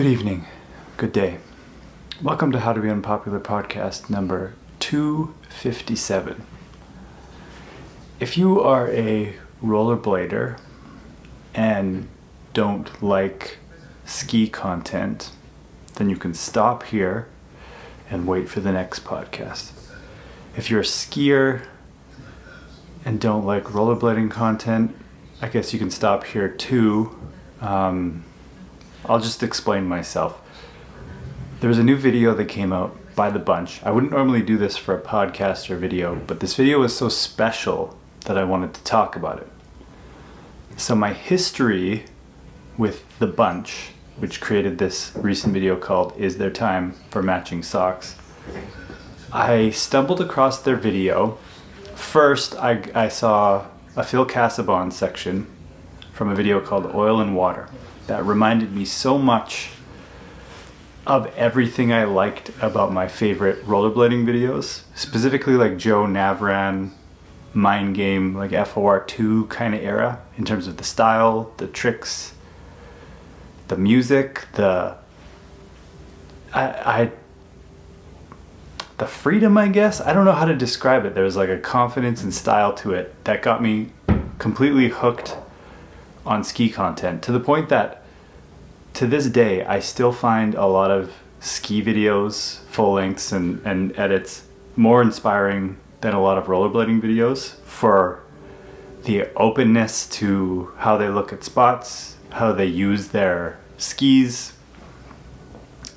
Good evening, good day. Welcome to How to Be Unpopular podcast number 257. If you are a rollerblader and don't like ski content, then you can stop here and wait for the next podcast. If you're a skier and don't like rollerblading content, I guess you can stop here too. I'll just explain myself. There was a new video that came out by the bunch. I wouldn't normally do this for a podcast or video, but this video was so special that I wanted to talk about it. So my history with the bunch, which created this recent video called Is There Time for Matching Socks? I stumbled across their video. First, I saw a Phil Cassabon section from a video called Oil and Water that reminded me so much of everything I liked about my favorite rollerblading videos, specifically like Joe Navran, Mind Game, like FOR2 kind of era, in terms of the style, the tricks, the music, the freedom, I guess. I don't know how to describe it. There was like a confidence and style to it that got me completely hooked on ski content, to the point that to this day I still find a lot of ski videos, full lengths and edits more inspiring than a lot of rollerblading videos for the openness to how they look at spots, how they use their skis,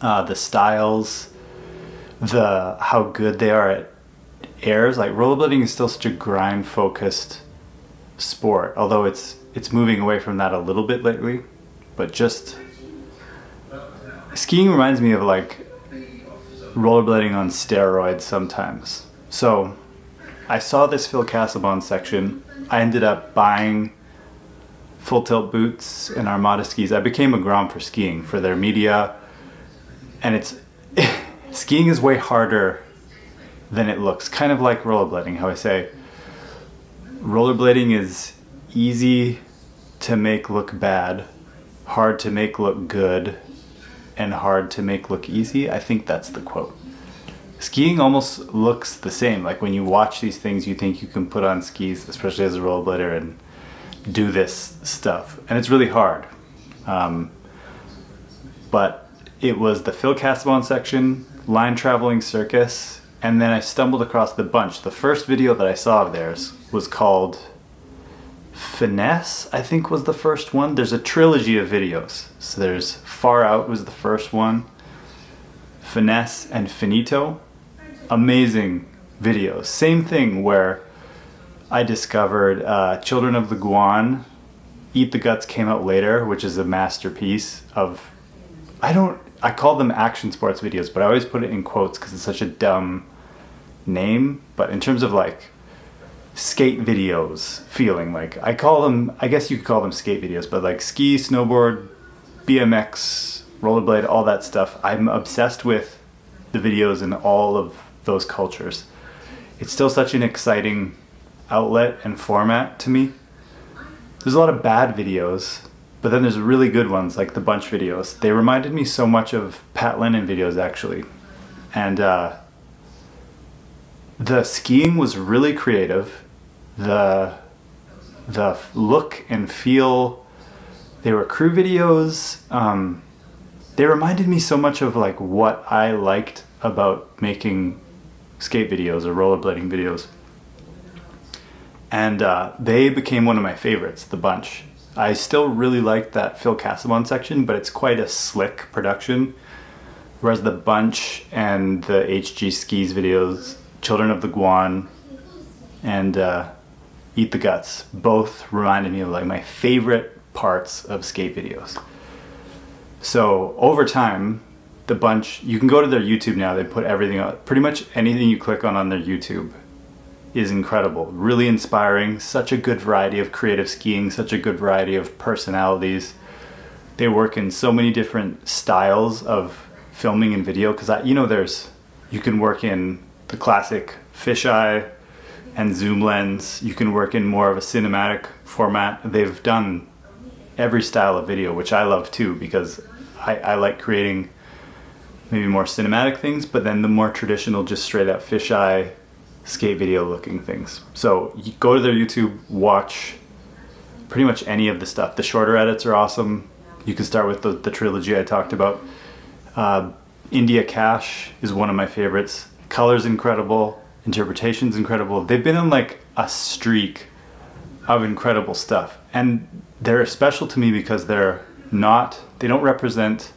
the styles, how good they are at airs. Like rollerblading is still such a grind focused sport, although it's moving away from that a little bit lately. But just skiing reminds me of like rollerblading on steroids sometimes. So I saw this Phil Cassabon section. I ended up buying full tilt boots and Armada skis. I became a Grom for skiing for their media, and it's skiing is way harder than it looks. Kind of like rollerblading, how I say rollerblading is easy to make look bad, hard to make look good, and hard to make look easy. I think that's the quote. Skiing almost looks the same. Like when you watch these things, you think you can put on skis, especially as a rollerblader, and do this stuff. And it's really hard. But it was the Phil Cassabon section, Line Traveling Circus, and then I stumbled across the bunch. The first video that I saw of theirs was called Finesse, I think was the first one. There's a trilogy of videos. So there's Far Out was the first one, Finesse and Finito. Amazing videos. Same thing where I discovered Children of the Guan. Eat the Guts came out later, which is a masterpiece of, I call them action sports videos, but I always put it in quotes because it's such a dumb name. But in terms of like skate videos, feeling like, I guess you could call them skate videos, but like ski, snowboard, BMX, rollerblade, all that stuff. I'm obsessed with the videos in all of those cultures. It's still such an exciting outlet and format to me. There's a lot of bad videos, but then there's really good ones like the bunch videos. They reminded me so much of Pat Lennon videos actually. And the skiing was really creative. The look and feel, they were crew videos. They reminded me so much of like what I liked about making skate videos or rollerblading videos. And they became one of my favorites, the bunch. I still really like that Phil Cassabon section, but it's quite a slick production. Whereas the bunch and the HG Skis videos, Children of the Guan, and Eat the Guts, both reminded me of like my favorite parts of skate videos. So over time, the bunch, you can go to their YouTube now, they put everything out. Pretty much anything you click on their YouTube is incredible. Really inspiring, such a good variety of creative skiing, such a good variety of personalities. They work in so many different styles of filming and video, because you can work in the classic fisheye and zoom lens. You can work in more of a cinematic format. They've done every style of video, which I love too, because I like creating maybe more cinematic things, but then the more traditional, just straight up fisheye skate video looking things. So you go to their YouTube, watch pretty much any of the stuff. The shorter edits are awesome. You can start with the trilogy I talked about. India Cash is one of my favorites. Color's incredible, interpretation's incredible. They've been on like a streak of incredible stuff, and they're special to me because they don't represent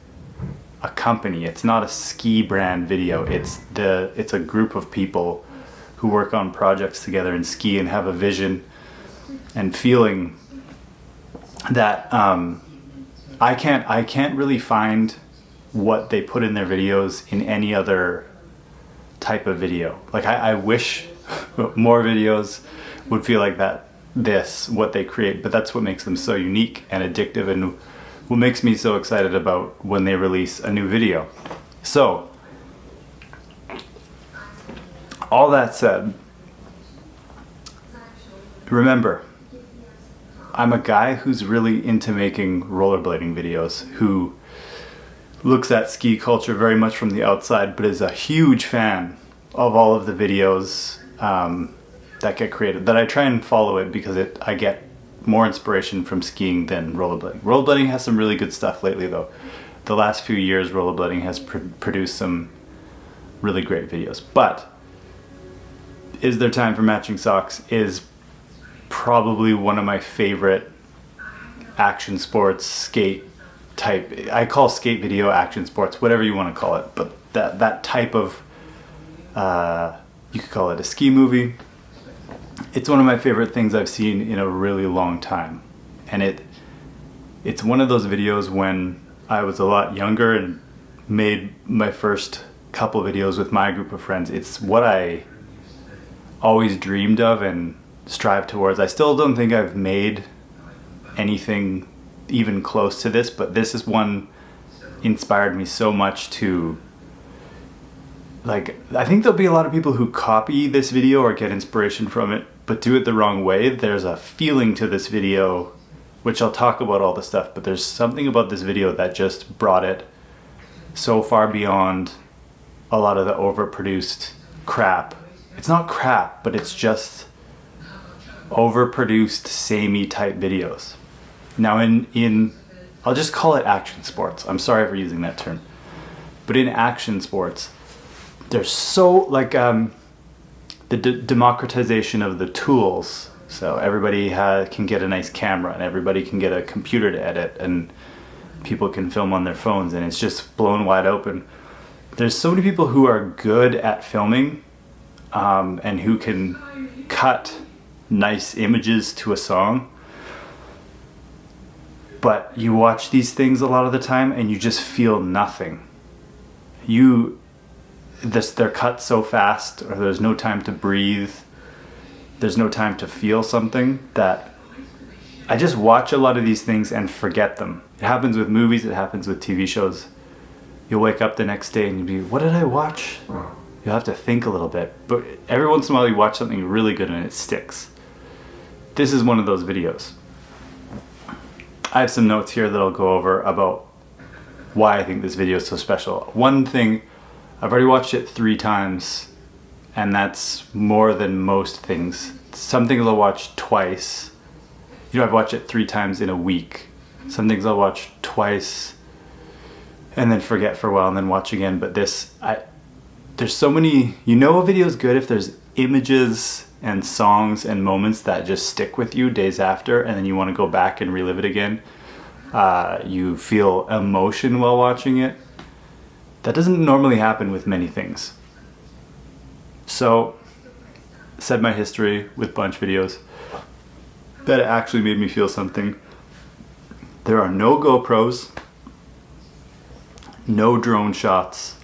a company. It's not a ski brand video. It's a group of people who work on projects together and ski and have a vision and feeling that I can't really find what they put in their videos in any other type of video. Like I wish more videos would feel like that, what they create, but that's what makes them so unique and addictive, and what makes me so excited about when they release a new video. So, all that said, remember, I'm a guy who's really into making rollerblading videos, who looks at ski culture very much from the outside, but is a huge fan of all of the videos that get created, that I try and follow it because I get more inspiration from skiing than rollerblading. Rollerblading has some really good stuff lately though. The last few years rollerblading has produced some really great videos. But Is There Time for Matching Socks is probably one of my favorite action sports skate type. I call skate video action sports, whatever you want to call it, but that type of you could call it a ski movie. It's one of my favorite things I've seen in a really long time, and it's one of those videos when I was a lot younger and made my first couple videos with my group of friends. It's what I always dreamed of and strive towards. I still don't think I've made anything even close to this, but this is one inspired me so much to, like, I think there'll be a lot of people who copy this video or get inspiration from it, but do it the wrong way. There's a feeling to this video, which I'll talk about all the stuff, but there's something about this video that just brought it so far beyond a lot of the overproduced crap. It's not crap, but it's just overproduced, samey type videos. Now in I'll just call it action sports. I'm sorry for using that term. But in action sports, there's so, like, the democratization of the tools. So everybody can get a nice camera, and everybody can get a computer to edit, and people can film on their phones, and it's just blown wide open. There's so many people who are good at filming and who can cut nice images to a song. But you watch these things a lot of the time and you just feel nothing. They're cut so fast, or there's no time to breathe. There's no time to feel something, that I just watch a lot of these things and forget them. It happens with movies, it happens with TV shows. You'll wake up the next day and you'll be, what did I watch? You'll have to think a little bit. But every once in a while you watch something really good and it sticks. This is one of those videos. I have some notes here that I'll go over about why I think this video is so special. One thing, I've already watched it 3 times, and that's more than most things. Some things I'll watch twice. I've watched it 3 times in a week. Some things I'll watch twice and then forget for a while and then watch again. But there's so many, a video's good if there's images and songs and moments that just stick with you days after, and then you want to go back and relive it again. You feel emotion while watching it. That doesn't normally happen with many things. So, said my history with bunch videos, that actually made me feel something. There are no GoPros, no drone shots,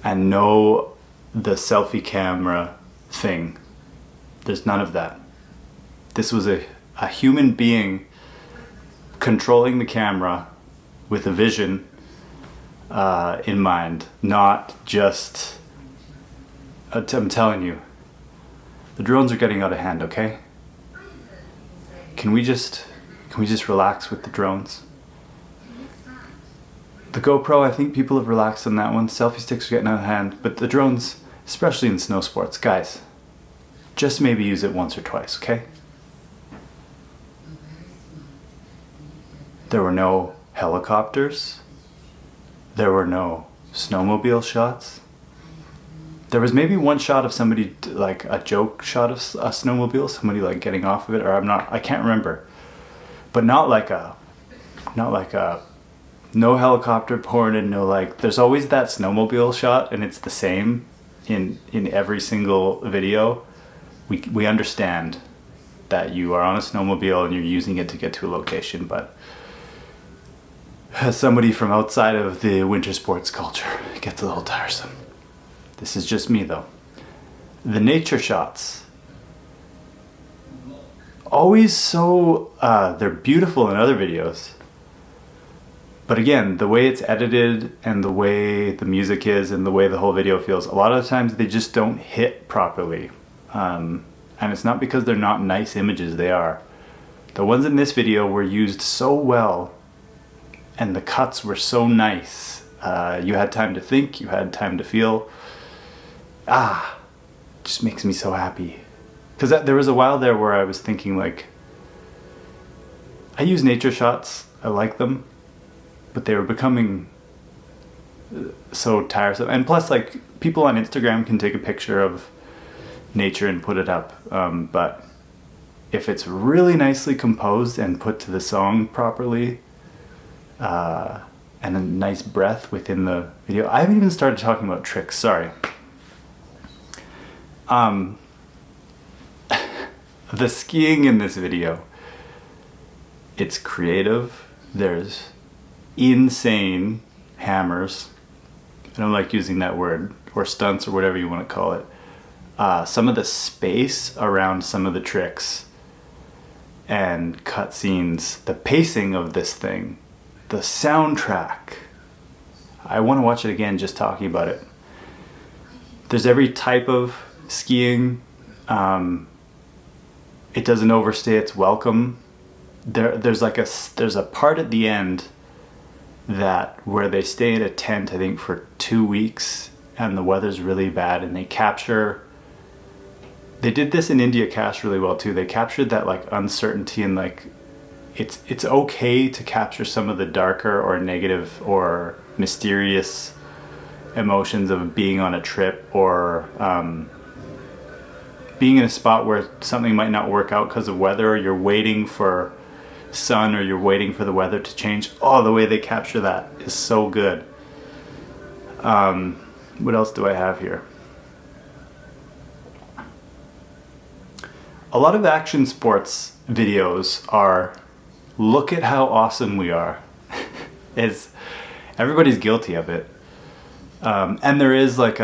and no the selfie camera thing. There's none of that. This was a human being controlling the camera with a vision in mind, not just, I'm telling you, the drones are getting out of hand, okay? Can we just relax with the drones? The GoPro, I think people have relaxed on that one. Selfie sticks are getting out of hand, but the drones, especially in snow sports, guys, just maybe use it once or twice, okay? There were no helicopters. There were no snowmobile shots. There was maybe one shot of somebody, like a joke shot of a snowmobile, somebody like getting off of it, or I can't remember. But not like a, no helicopter pouring in, no like, there's always that snowmobile shot and it's the same in every single video. We understand that you are on a snowmobile and you're using it to get to a location, but as somebody from outside of the winter sports culture, it gets a little tiresome. This is just me though. The nature shots, always so, they're beautiful in other videos. But again, the way it's edited and the way the music is and the way the whole video feels, a lot of the times they just don't hit properly. And it's not because they're not nice images, they are. The ones in this video were used so well and the cuts were so nice. You had time to think, you had time to feel. Just makes me so happy. Because there was a while there where I was thinking like, I use nature shots, I like them, but they were becoming so tiresome. And plus like people on Instagram can take a picture of nature and put it up. But if it's really nicely composed and put to the song properly, and a nice breath within the video. I haven't even started talking about tricks, sorry. The skiing in this video, it's creative. There's insane hammers. I don't like using that word, or stunts, or whatever you want to call it. Some of the space around some of the tricks and cutscenes, the pacing of this thing, the soundtrack. I want to watch it again just talking about it. There's every type of skiing. It doesn't overstay its welcome. There's a part at the end where they stay in a tent, I think for 2 weeks, and the weather's really bad, and they did this in India Cash really well too. They captured that like uncertainty and like it's okay to capture some of the darker or negative or mysterious emotions of being on a trip, or being in a spot where something might not work out because of weather, or you're waiting for sun, or you're waiting for the weather to change. Oh, the way they capture that is so good. What else do I have here? A lot of action sports videos are, look at how awesome we are. Everybody's guilty of it. And there is like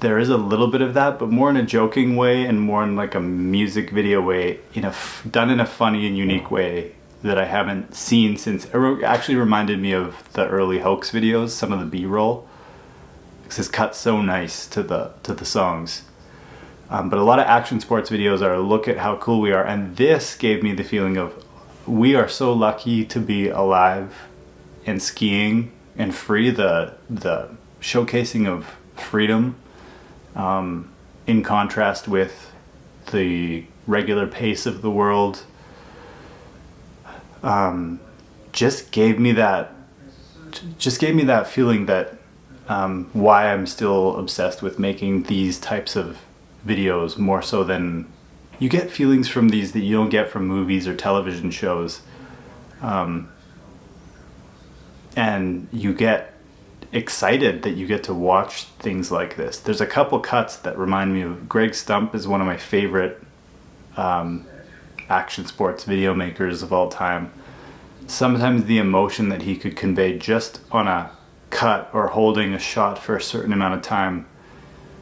there is a little bit of that, but more in a joking way and more in like a music video way, done in a funny and unique way that I haven't seen since. It actually reminded me of the early Hoax videos, some of the B-roll, because it's cut so nice to the songs. But a lot of action sports videos are, look at how cool we are, and this gave me the feeling of, we are so lucky to be alive and skiing and free. The showcasing of freedom, in contrast with the regular pace of the world, just gave me that feeling that why I'm still obsessed with making these types of videos, more so than you get feelings from these that you don't get from movies or television shows, and you get excited that you get to watch things like this. There's a couple cuts that remind me of Greg Stump is one of my favorite action sports video makers of all time. Sometimes the emotion that he could convey just on a cut or holding a shot for a certain amount of time,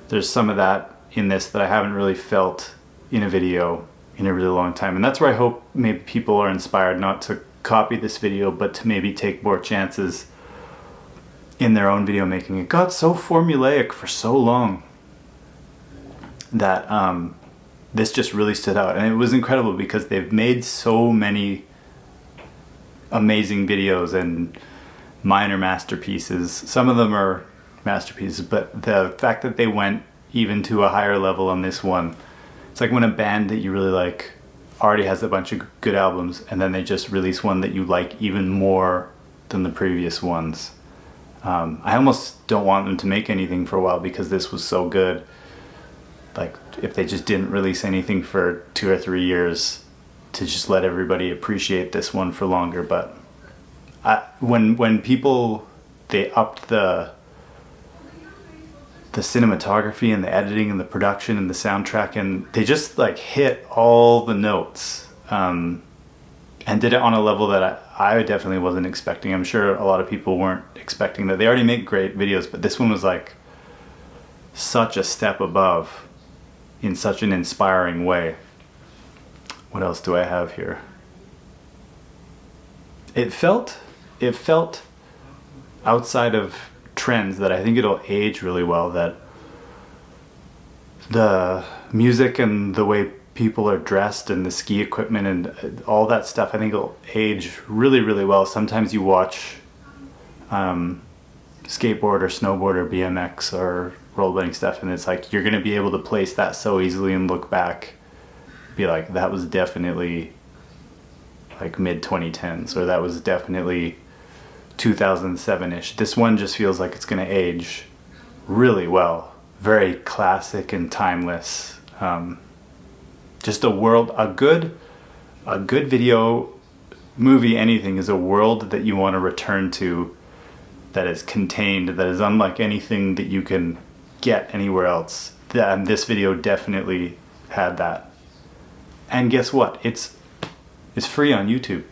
there's some of that in this that I haven't really felt in a video in a really long time. And that's where I hope maybe people are inspired not to copy this video, but to maybe take more chances in their own video making. It got so formulaic for so long that this just really stood out. And it was incredible because they've made so many amazing videos and minor masterpieces. Some of them are masterpieces, but the fact that they went even to a higher level on this one, it's like when a band that you really like already has a bunch of good albums and then they just release one that you like even more than the previous ones. I almost don't want them to make anything for a while because this was so good. Like if they just didn't release anything for 2 or 3 years to just let everybody appreciate this one for longer. But when people, they upped the cinematography and the editing and the production and the soundtrack, and they just like hit all the notes, and did it on a level that I definitely wasn't expecting. I'm sure a lot of people weren't expecting that. They already make great videos, but this one was like such a step above in such an inspiring way. What else do I have here? It felt outside of trends that I think it'll age really well, that the music and the way people are dressed and the ski equipment and all that stuff, I think it'll age really, really well. Sometimes you watch skateboard or snowboard or BMX or rollerblading stuff, and it's like you're gonna be able to place that so easily and look back, be like, that was definitely like mid 2010s, or that was definitely 2007-ish. This one just feels like it's gonna age really well. Very classic and timeless. Just a good video, movie, anything is a world that you want to return to, that is contained, that is unlike anything that you can get anywhere else. And this video definitely had that. And guess what? It's free on YouTube.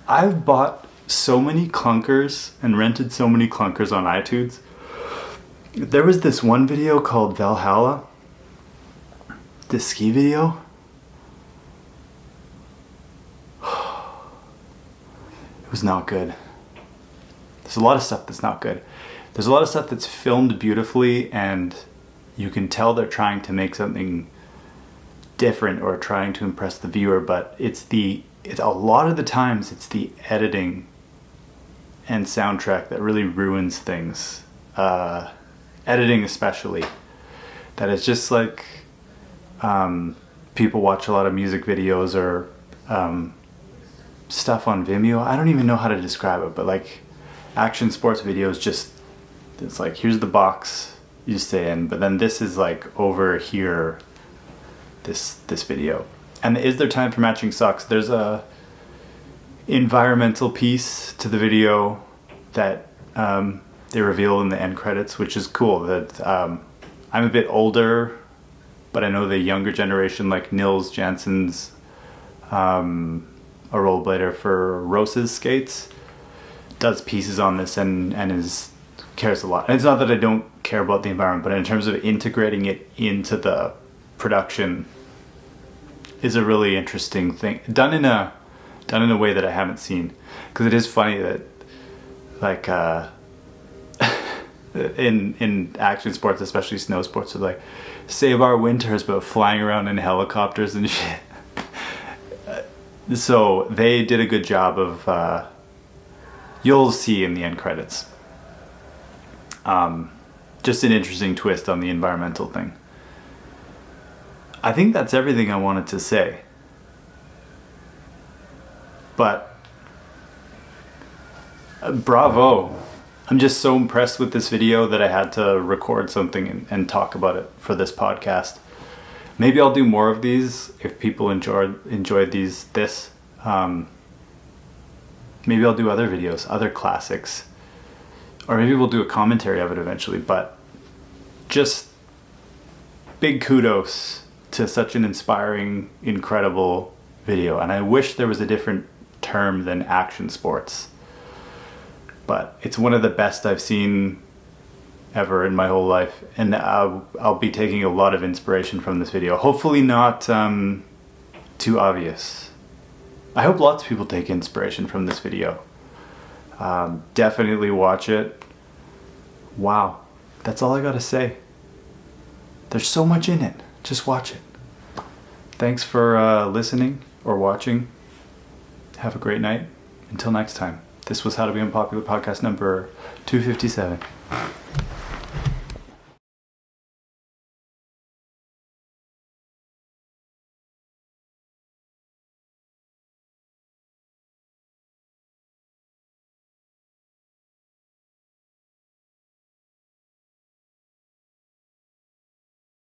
I've bought so many clunkers and rented so many clunkers on iTunes. There was this one video called Valhalla, this ski video. It was not good. There's a lot of stuff that's not good. There's a lot of stuff that's filmed beautifully and you can tell they're trying to make something different or trying to impress the viewer, but it's a lot of the times it's the editing and soundtrack that really ruins things. Editing especially. That is just like people watch a lot of music videos or stuff on Vimeo. I don't even know how to describe it, but like action sports videos, just it's like here's the box you stay in, but then this is like over here, this video. And is there time for matching socks? There's a environmental piece to the video that they reveal in the end credits, which is cool. That I'm a bit older, but I know the younger generation, like Nils Jansson's a rollerblader for Rose's Skates, does pieces on this and cares a lot. And it's not that I don't care about the environment, but in terms of integrating it into the production is a really interesting thing, done in a way that I haven't seen. Because it is funny that like in action sports, especially snow sports, are like save our winters, but flying around in helicopters and shit. So they did a good job of you'll see in the end credits. Just an interesting twist on the environmental thing. I think that's everything I wanted to say. But bravo. I'm just so impressed with this video that I had to record something and talk about it for this podcast. Maybe I'll do more of these if people enjoyed this. Maybe I'll do other videos, other classics. Or maybe we'll do a commentary of it eventually. But just big kudos to such an inspiring, incredible video. And I wish there was a different term than action sports. But it's one of the best I've seen ever in my whole life. And I'll be taking a lot of inspiration from this video. Hopefully not too obvious. I hope lots of people take inspiration from this video. Definitely watch it. Wow. That's all I gotta say. There's so much in it. Just watch it. Thanks for listening or watching. Have a great night. Until next time. This was How to Be Unpopular podcast number 257.